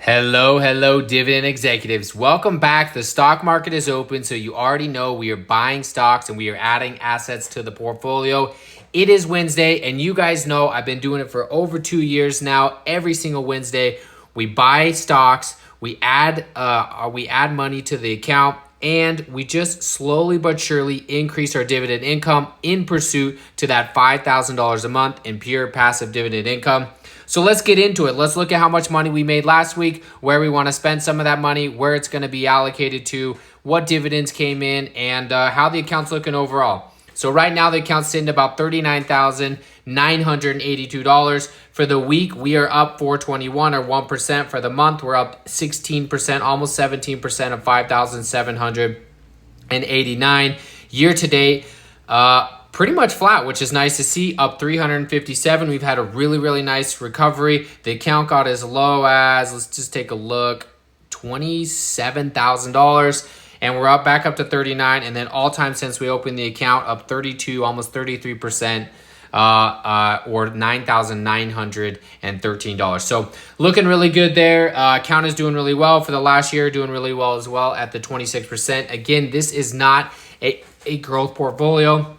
Hello, dividend executives. Welcome back. The stock market is open, so you already know we are buying stocks and we are adding assets to the portfolio. It is Wednesday, and you guys know I've been doing it for over 2 years now. Every single Wednesday, we buy stocks, we add money to the account, and we just slowly but surely increase our dividend income in pursuit to that $5,000 a month in pure passive dividend income. So let's get into it. Let's look at how much money we made last week, where we want to spend some of that money, where it's going to be allocated to, what dividends came in, and how the account's looking overall. So right now the account's sitting at about $39,982. For the week, we are up 421 or 1%. For the month, we're up 16%, almost 17% of 5,789. Year to date, pretty much flat, which is nice to see, up 357. We've had a really nice recovery. The account got as low as, let's just take a look, $27,000. And we're up back up to 39. And then all time since we opened the account, up 32, almost 33%, or $9,913. So looking really good there. Account is doing really well for the last year, doing really well as well at the 26%. Again, this is not a growth portfolio.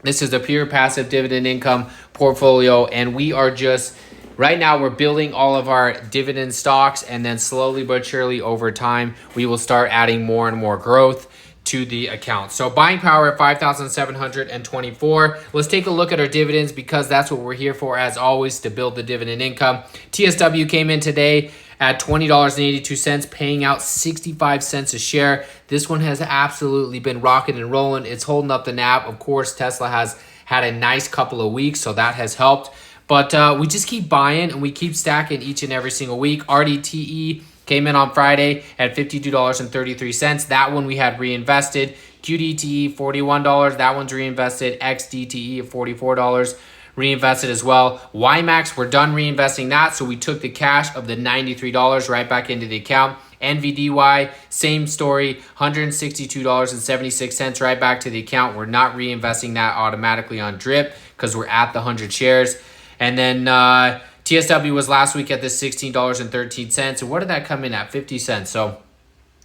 This is a pure passive dividend income portfolio, and we are just, right now we're building all of our dividend stocks, and then slowly but surely over time, we will start adding more and more growth to the account. So buying power at 5,724. Let's take a look at our dividends, because that's what we're here for, as always, to build the dividend income. TSW came in today at $20.82, paying out 65 cents a share. This one has absolutely been rocking and rolling. It's holding up the NAV. Of course, Tesla has had a nice couple of weeks, so that has helped. But we just keep buying and we keep stacking each and every single week. RDTE came in on Friday at $52.33. That one we had reinvested. QDTE, $41. That one's reinvested. XDTE at $44. Reinvested as well. ymax, we're done reinvesting that, so we took the cash of the $93 right back into the account. NVDY, same story, $162.76 right back to the account. We're not reinvesting that automatically on drip because we're at the 100 shares. And then TSW was last week at the $16.13. And what did that come in at? 50 cents. So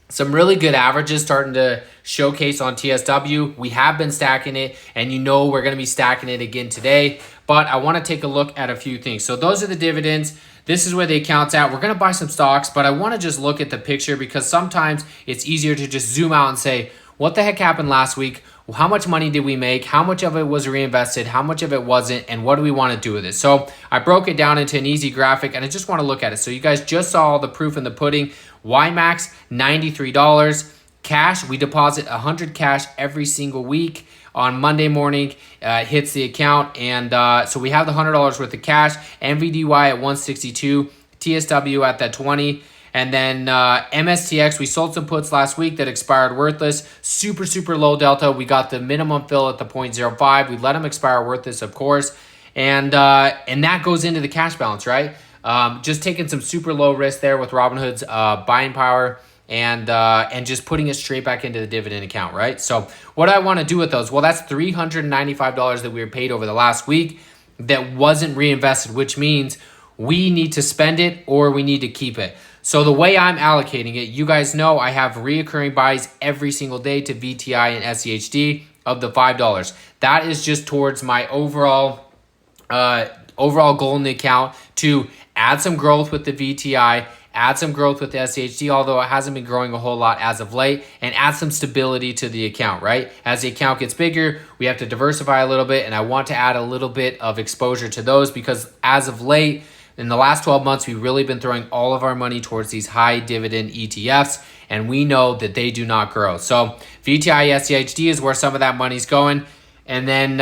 some really good averages starting to showcase on TSW. We have been stacking it, and you know we're going to be stacking it again today. But I want to take a look at a few things. So those are the dividends. This is where the account's at. We're going to buy some stocks, but I want to just look at the picture, because sometimes it's easier to just zoom out and say, what the heck happened last week? How much money did we make? How much of it was reinvested? How much of it wasn't? And what do we want to do with it? So I broke it down into an easy graphic, and I just want to look at it. So you guys just saw all the proof in the pudding. ymax, $93. Cash, we deposit 100 cash every single week. On Monday morning, hits the account. And so we have the $100 worth of cash. NVDY at 162. TSW at that 20. And then MSTX, we sold some puts last week that expired worthless. Super low delta. We got the minimum fill at the 0.05. We let them expire worthless, of course. And that goes into the cash balance, right? Just taking some super low risk there with Robinhood's buying power, and just putting it straight back into the dividend account, right? So what I want to do with those, well, that's $395 that we were paid over the last week that wasn't reinvested, which means we need to spend it or we need to keep it. So the way I'm allocating it, you guys know I have reoccurring buys every single day to VTI and SEHD of the $5. That is just towards my overall goal in the account to add some growth with the VTI, add some growth with the SEHD, although it hasn't been growing a whole lot as of late, and add some stability to the account, right? As the account gets bigger, we have to diversify a little bit, and I want to add a little bit of exposure to those, because as of late, in the last 12 months, we've really been throwing all of our money towards these high dividend ETFs, and we know that they do not grow. So VTI SEHD is where some of that money's going. And then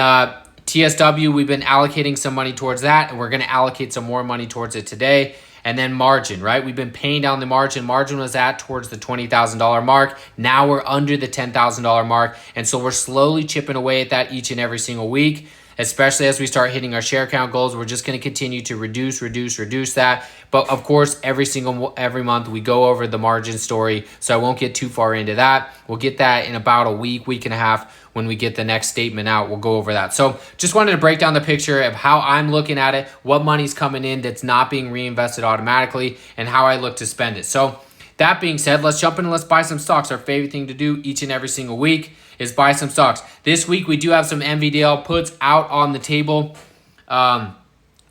TSW, we've been allocating some money towards that, and we're going to allocate some more money towards it today. And then margin, right? We've been paying down the margin. Margin was at towards the $20,000 mark. Now we're under the $10,000 mark. And so we're slowly chipping away at that each and every single week. especially as we start hitting our share count goals. We're just going to continue to reduce that. But of course, every month we go over the margin story, so I won't get too far into that. We'll get that in about a week and a half when we get the next statement out. We'll go over that. So just wanted to break down the picture of how I'm looking at it, what money's coming in that's not being reinvested automatically, and how I look to spend it. So that being said, let's jump in and let's buy some stocks. Our favorite thing to do each and every single week is buy some stocks. This week, we do have some NVDY puts out on the table. And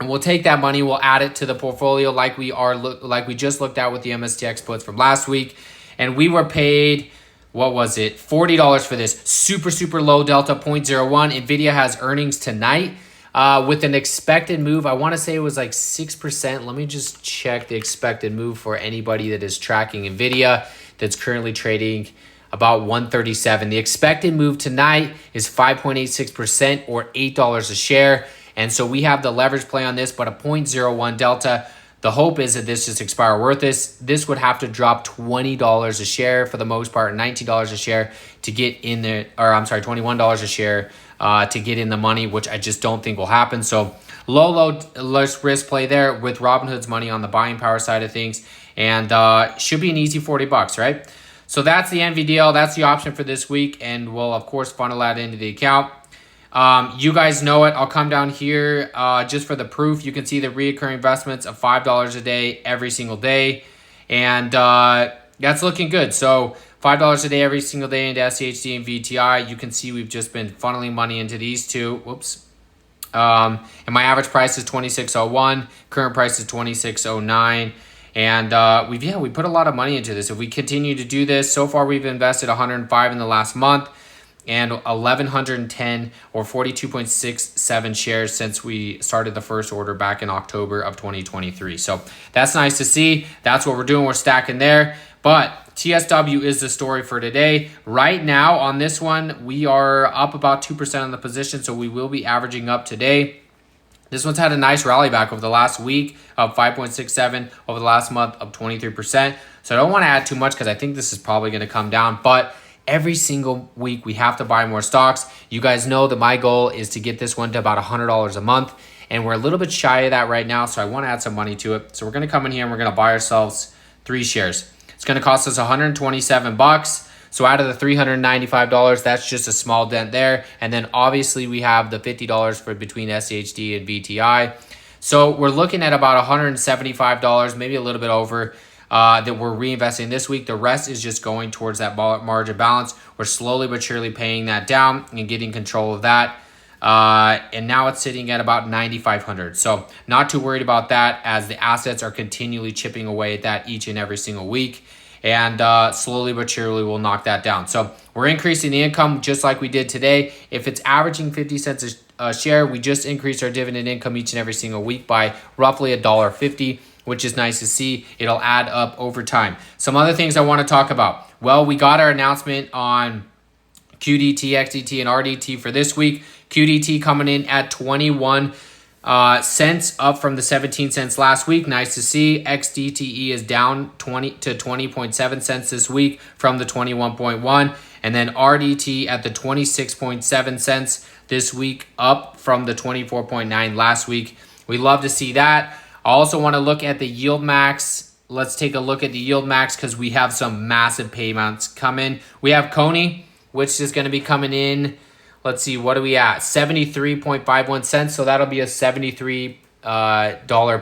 we'll take that money, we'll add it to the portfolio like we just looked at with the MSTX puts from last week. And we were paid, what was it? $40 for this. Super low delta, 0.01. NVIDIA has earnings tonight. With an expected move, I want to say it was like 6%. Let me just check the expected move for anybody that is tracking NVIDIA that's currently trading about 137. The expected move tonight is 5.86% or $8 a share. And so we have the leverage play on this, but a 0.01 delta. The hope is that this just expire worth this. This would have to drop $20 a share for the most part, $19 a share to get in there, or I'm sorry, $21 a share to get in the money, which I just don't think will happen. So low risk play there with Robinhood's money on the buying power side of things, and should be an easy $40, right? So that's the NVDL. That's the option for this week, and we'll of course funnel that into the account. You guys know it. I'll come down here just for the proof. You can see the reoccurring investments of $5 a day every single day, and that's looking good. So $5 a day every single day into SCHD and VTI. You can see we've just been funneling money into these two. Whoops. And my average price is 26.01. Current price is 26.09. And we put a lot of money into this. If we continue to do this, so far we've invested 105 in the last month and 1,110 or 42.67 shares since we started the first order back in October of 2023. So that's nice to see. That's what we're doing. We're stacking there. But TSW is the story for today. Right now on this one, we are up about 2% on the position, so we will be averaging up today. This one's had a nice rally back over the last week of 5.67, over the last month of 23%. So I don't want to add too much because I think this is probably going to come down. But every single week we have to buy more stocks. You guys know that my goal is to get this one to about $100 a month. And we're a little bit shy of that right now, so I want to add some money to it. So we're going to come in here and we're going to buy ourselves 3 shares. It's going to cost us $127. So out of the $395, that's just a small dent there. And then obviously we have the $50 for between SHD and VTI. So we're looking at about $175, maybe a little bit over, that we're reinvesting this week. The rest is just going towards that margin balance. We're slowly but surely paying that down and getting control of that. And now it's sitting at about 9,500. So not too worried about that as the assets are continually chipping away at that each and every single week. And slowly but surely we'll knock that down. So we're increasing the income just like we did today. If it's averaging 50 cents a share, we just increased our dividend income each and every single week by roughly $1.50, which is nice to see. It'll add up over time. Some other things I want to talk about. Well, we got our announcement on QDTE, XDTE, and RDT for this week. QDT coming in at 21 cents, up from the 17 cents last week. Nice to see. XDTE is down 20 to 20.7 cents this week from the 21.1. And then RDT at the 26.7 cents this week, up from the 24.9 last week. We love to see that. I also want to look at the yield max. Let's take a look at the yield max because we have some massive payments coming. We have Cony, which is going to be coming in. Let's see, what are we at? 73.51 cents. So that'll be a $73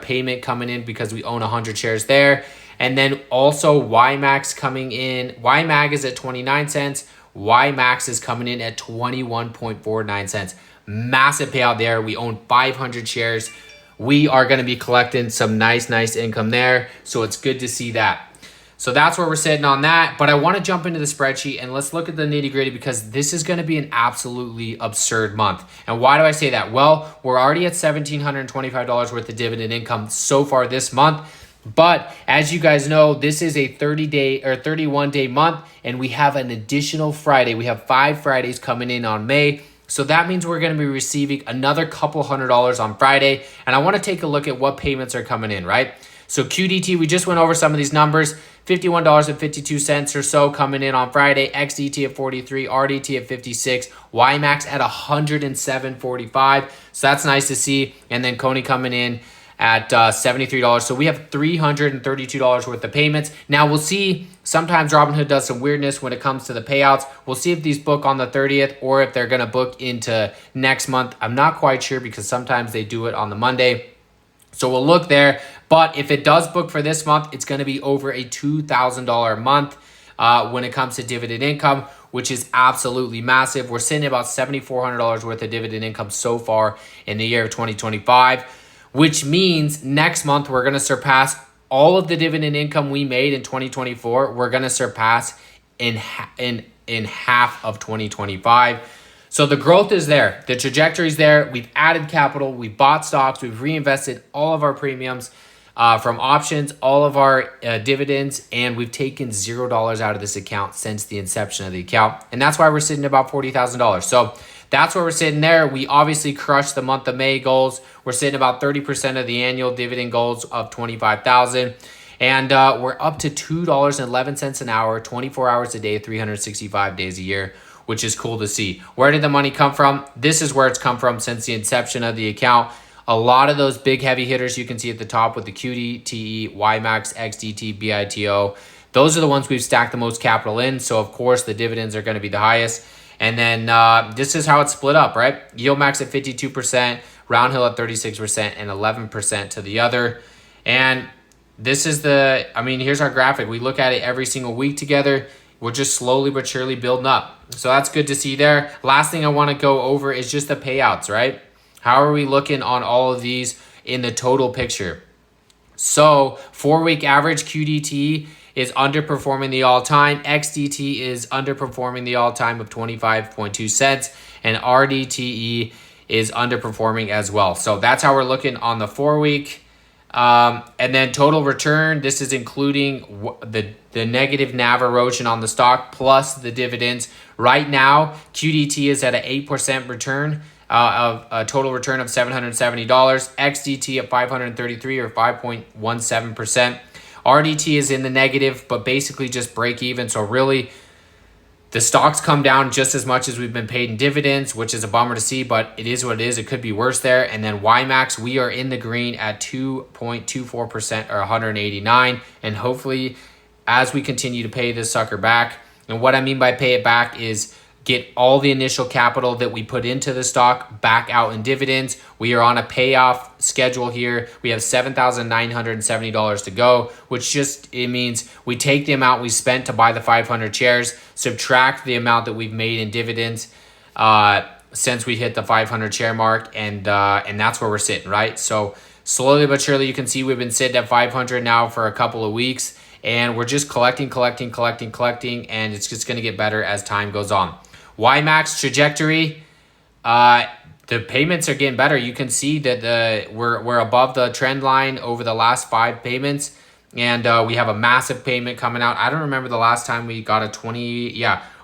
payment coming in because we own 100 shares there. And then also ymax coming in. YMAG is at 29 cents. ymax is coming in at 21.49 cents. Massive payout there. We own 500 shares. We are going to be collecting some nice income there. So it's good to see that. So that's where we're sitting on that. But I want to jump into the spreadsheet and let's look at the nitty gritty because this is going to be an absolutely absurd month. And why do I say that? Well, we're already at $1,725 worth of dividend income so far this month. But as you guys know, this is a 30-day or 31-day month and we have an additional Friday. We have 5 Fridays coming in on May. So that means we're going to be receiving another couple $100 on Friday. And I want to take a look at what payments are coming in, right? So QDT, we just went over some of these numbers. $51.52 or so coming in on Friday. XDT at 43, RDT at 56, ymax at 107.45. So that's nice to see. And then cony coming in at $73. So we have $332 worth of payments. Now we'll see, sometimes Robinhood does some weirdness when it comes to the payouts. We'll see if these book on the 30th or if they're going to book into next month. I'm not quite sure because sometimes they do it on the Monday. So we'll look there. But if it does book for this month, it's going to be over a $2,000 a month when it comes to dividend income, which is absolutely massive. We're sitting at about $7,400 worth of dividend income so far in the year of 2025, which means next month we're going to surpass all of the dividend income we made in 2024. We're going to surpass in half of 2025. So the growth is there. The trajectory is there. We've added capital. We've bought stocks. We've reinvested all of our premiums from options, all of our dividends, and we've taken $0 out of this account since the inception of the account. And that's why we're sitting at about $40,000. So that's where we're sitting there. We obviously crushed the month of May goals. We're sitting about 30% of the annual dividend goals of $25,000. And we're up to $2.11 an hour, 24 hours a day, 365 days a year, which is cool to see. Where did the money come from? This is where it's come from since the inception of the account. A lot of those big heavy hitters you can see at the top with the QDTE, ymax, XDT, BITO. Those are the ones we've stacked the most capital in. So of course the dividends are going to be the highest. And then this is how it's split up, right? Yield max at 52%, Roundhill at 36%, and 11% to the other. And this is here's our graphic. We look at it every single week together. We're just slowly but surely building up. So that's good to see there. Last thing I want to go over is just the payouts, right? How are we looking on all of these in the total picture? So 4-week average QDTE is underperforming the all-time. XDT is underperforming the all-time of 25.2 cents. And RDTE is underperforming as well. So that's how we're looking on the 4-week. And then total return, this is including the negative NAV erosion on the stock plus the dividends. Right now, QDT is at an 8% return, of a total return of $770. XDT at 533 or 5.17%. RDT is in the negative, but basically just break even. So really, the stocks come down just as much as we've been paid in dividends, which is a bummer to see, but it is what it is. It could be worse there. And then ymax, we are in the green at 2.24% or 189. And hopefully, as we continue to pay this sucker back, and what I mean by pay it back is get all the initial capital that we put into the stock back out in dividends. We are on a payoff schedule here. We have $7,970 to go, which it means we take the amount we spent to buy the 500 shares, subtract the amount that we've made in dividends since we hit the 500 share mark, and that's where we're sitting, right? So slowly but surely, you can see we've been sitting at 500 now for a couple of weeks, and we're just collecting, and it's just going to get better as time goes on. ymax trajectory, the payments are getting better. You can see that we're above the trend line over the last 5 payments, and we have a massive payment coming out. I don't remember the last time we got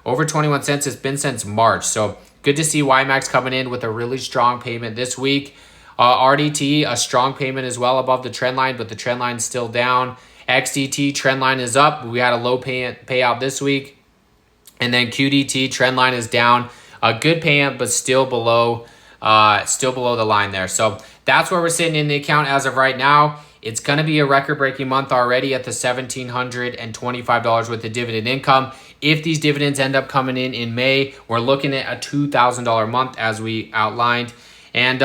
over 21 cents. It's been since March. So good to see ymax coming in with a really strong payment this week. RDT, a strong payment as well above the trend line, but the trend line is still down. XDT trend line is up. We had a low payout this week. And then QDT trend line is down. A good payout, but still below the line there. So that's where we're sitting in the account as of right now. It's going to be a record-breaking month already at the $1,725 worth of dividend income. If these dividends end up coming in May, we're looking at a $2,000 month as we outlined. And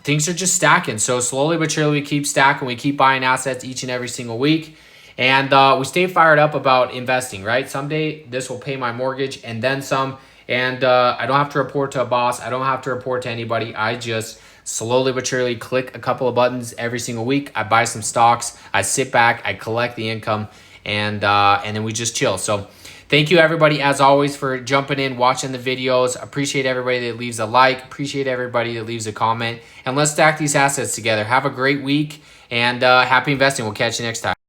things are just stacking. So slowly but surely we keep stacking. We keep buying assets each and every single week. And we stay fired up about investing, right? Someday this will pay my mortgage and then some. And I don't have to report to a boss. I don't have to report to anybody. I just slowly but surely click a couple of buttons every single week. I buy some stocks. I sit back. I collect the income. And then we just chill. So thank you, everybody, as always, for jumping in, watching the videos. Appreciate everybody that leaves a like. Appreciate everybody that leaves a comment. And let's stack these assets together. Have a great week. And happy investing. We'll catch you next time.